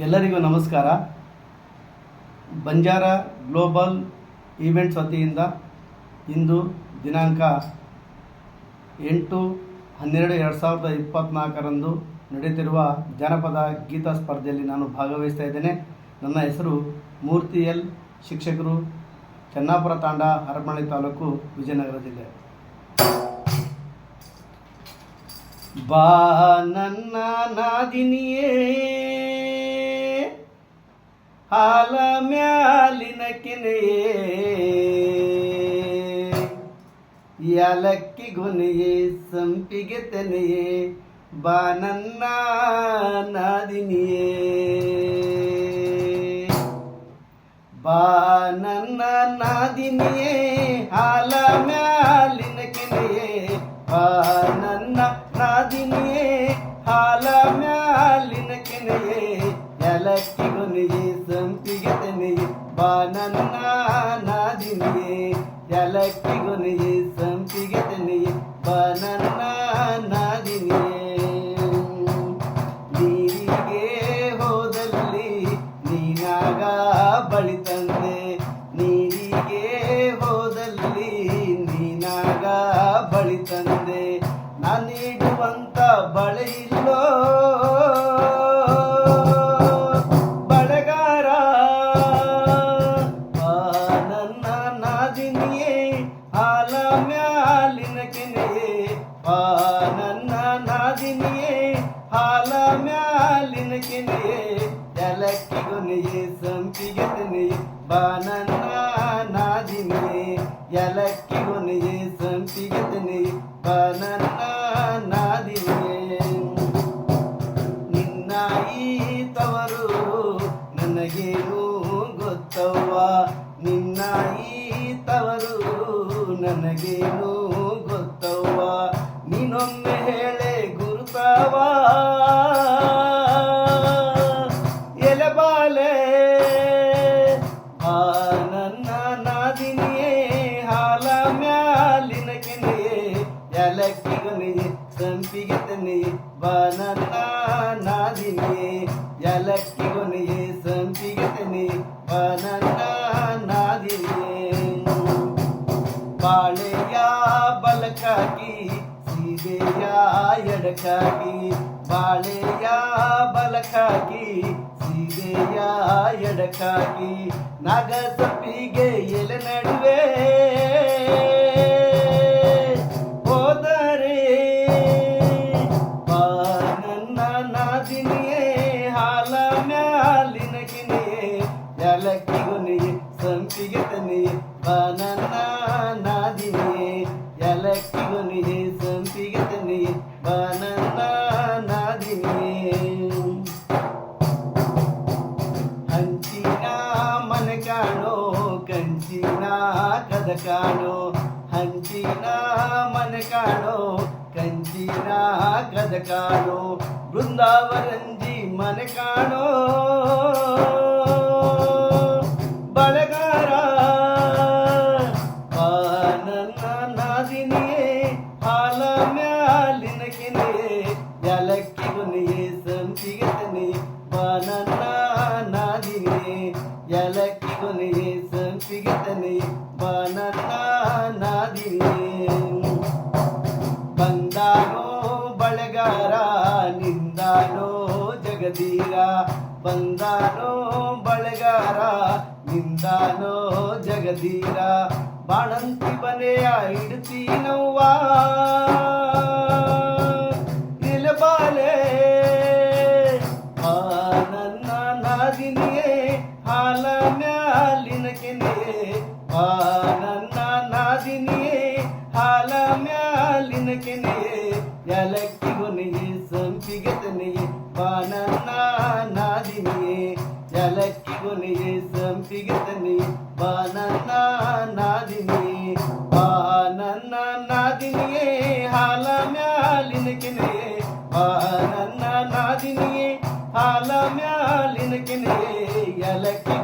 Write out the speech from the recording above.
ಎಲ್ಲರಿಗೂ ನಮಸ್ಕಾರ. Banjara global events ವತಿಯಿಂದ ಇಂದು ದಿನಾಂಕ 8/12/2024 ನಡೆಯುತ್ತಿರುವ ಜಾನಪದ ಗೀತ ಸ್ಪರ್ಧೆಯಲ್ಲಿ ನಾನು ಭಾಗವಹಿಸ್ತಾ ಇದ್ದೇನೆ. ನನ್ನ ಹೆಸರು ಮೂರ್ತಿ ಎಲ್, ಶಿಕ್ಷಕರು, ಚೆನ್ನಾಪುರ ತಾಂಡ, ಹರಪನಹಳ್ಳಿ ತಾಲೂಕು, ವಿಜಯನಗರ ಜಿಲ್ಲೆ. ಬಾ ನನ್ನ ನಾದಿನಿಯೇ, ಹಾಲ ಮ್ಯಾಲಿನ ಕೆನೆಯೇ, ಯಾಲಕ್ಕಿ ಗೊನೆಯೇ, ಸಂಪಿಗೆ ತೆನೆಯೇ, ಬಾ ನನ್ನ ನಾದಿನಿಯೇ. ಬಾ ನನ್ನ ನಾದಿನಿಯೇ, ಹಾಲ ಮ್ಯಾಲಿನ ಕೆನೆಯೇ, ಬಾ ನನ್ನ ನಾದಿನಿಯೇ, ಹಾಲ ಮ್ಯಾಲಿನ ಕೆನೆಯೇ, ಯಾಲಕ್ಕಿ ಗೊನೆಯೇ, ಸಂಪಿಗೆ ತೆನೆಯೇ, ಬಾ ನನ್ನ ನಾದಿನಿಯೇ, ಯಾಲಕ್ಕಿ ಗೊನೆಯೇ, ಸಂಪಿಗೆ ತೆನೆಯೇ, ಬಾ ನನ್ನ ನಾದಿನಿಯೇ. ನೀರಿಗೆ ಹೋದಲ್ಲಿ ನೀನಾಗ ಬಳಿ ತಂದೆ, ನೀರಿಗೆ ಹೋದಲ್ಲಿ ನೀನಾಗ ಬಳಿ ತಂದೆ, ನಾನು ನೀಡುವಂತ ಬಳೆ ಇಲ್ಲೋ ಬಳೆಗಾರ. ಬಾ ನನ್ನ ನಾದಿನಿಯೇ, ಹಾಲ ಮ್ಯಾಲಿನ ಕೆನೆಯೇ, ಬಾ ನನ್ನ ನಾದಿನಿಯೇ, ಹಾಲ ಮ್ಯಾಲಿನ ಕೆನೆಯೇ, ಯಾಲಕ್ಕಿ ಗೊನೆಯೇ, ಸಂಪಿಗೆ ತೆನೆಯೇ, ಬಾ ನನ್ನ ನಾದಿನಿಯೇ, ಯಾಲಕ್ಕಿ ಗೊನೆಯೇ, ಸಂಪಿಗೆ ತೆನೆಯೇ, ಬಾ ನನ್ನ ನಾದಿನಿಯೇ. ನಿನ್ನ ಈ ತವರೂರು ನನಗೇನು ಗೊತ್ತವ್ವ, ನಿನ್ನ ಈ ತವರೂರು ನನಗೇನು ಗೊತ್ತವ್ವ, ನೀನೊಮ್ಮೆ ಹೇಳೆ ಗುರುತವ ಎಲೆಬಾಲೆ. ಬಾ ನನ್ನ ನಾದಿನಿಯೇ, ಹಾಲ ಮ್ಯಾಲಿನ ಕೆನೆಯೇ, ಯಾಲಕ್ಕಿ ಗೊನೆಯೇ, ಸಂಪಿಗೆ ತೆನೆಯೇ, ಬಾ ನನ್ನ ನಾದಿನಿಯೇ, ಯಾಲಕ್ಕಿ ಗೊನೆಯೇ, ಸಂಪಿಗೆ ತೆನೆಯೇ, ಬಾ ನನ್ನ ನಾದಿನಿಯೇ. ಬಾಳೆಯ ಬಲಕಾಗಿ ಸೀದೆಯ ಎಡಕಾಗಿ, ಬಾಳೆಯ ಬಲಕಾಗಿ ಸೀದೆಯ ಎಡಕಾಗಿ, ನಾಗಸಪ್ಪಿಗೆ ಎಲೆ ನಡುವೆ ಹೋದರೆ, ಬಾ ನನ್ನ ನಾದಿನಿಯೇ, ಹಾಲ ಮ್ಯಾಲಿನ ಕೆನೆಯೇ, ಯಾಲಕ್ಕಿ ಗೊನೆಯೇ, ಸಂಪಿಗೆ ತೆನೆಯೇ, ಬಾ ನನ್ನ ನಾದಿನಿಯೇ, ಯಾಲಕ್ಕಿ ಗೊನೆಯೇ, ಸಂಪಿಗೆ ತೆನೆಯೇ, ಬಾ ನನ್ನ ನಾದಿನಿಯೇ. ಹಂಚಿನ ಮನೆ ಕಾಣೋ, ಕಂಚಿನ ಕದ ಕಾಣೋ, ಹಂಚಿನ ಮನೆ ಕಾಣೋ, ಕಂಚಿನ ಕದ ಕಾಣೋ, ಬೃಂದಾವರಂಜಿ ಮನೆ ಕಾಣೋ ಬಳೆಗಾರ. ಬಾ ನನ್ನ ನಾದಿನಿಯೇ, ಹಾಲ ಮ್ಯಾಲಿನ ಕೆನೆಯೇ, ಯಾಲಕ್ಕಿ ಗೊನೆಯೇ, ಸಂಪಿಗೆ ತೆನೆಯೇ, ಬಾ ನನ್ನ ನಾದಿನಿಯೇ, ಯಾಲಕ್ಕಿ ಗೊನೆಯೇ, ಸಂಪಿಗೆ ತೆನೆಯೇ, ಬಾ ನನ್ನ ನಾದಿನಿಯೇ. ಬಂದಾನೋ ಬಳೆಗಾರ, ನಿಂದಾನೋ ಜಗದೀರ, ಬಂದಾನೋ ಬಳೆಗಾರ, ನಿಂದಾನೋ ಜಗದೀರ, ಬಾಣಂತಿ ಬನೆಯ ಇಡ್ತೀನವ್ವ ಎಲೆಬಾಲೆ. ಬಾ ನನ್ನ ನಾದಿನಿಯೇ, ಹಾಲ ಮ್ಯಾಲಿನ ಕೆನೆಯೇ, ಬಾ ನನ್ನ ನಾದಿನಿಯೇ, ಹಾಲ ಮ್ಯಾಲಿನ ಕೆನೆಯೇ, ಯಾಲಕ್ಕಿ ಗೊನೆಯೇ, ಸಂಪಿಗೆ ತೆನೆಯೇ, ಬಾ ನನ್ನ ನಾದಿನಿಯೇ, ಯಾಲಕ್ಕಿ ಗೊನೆಯೇ, ಸಂಪಿಗೆ ತೆನೆಯೇ, ಬಾ ನನ್ನ ನಾದಿನಿಯೇ. ಬಾ ನನ್ನ ನಾದಿನಿಯೇ, ಹಾಲ ಮ್ಯಾಲಿನ ಕೆನೆಯೇ, ಬಾ ನನ್ನ ನಾದಿನಿಯೇ, ಹಾಲ ಮ್ಯಾಲಿನ ಕೆನೆಯೇ, ಯಾಲಕ್ಕಿ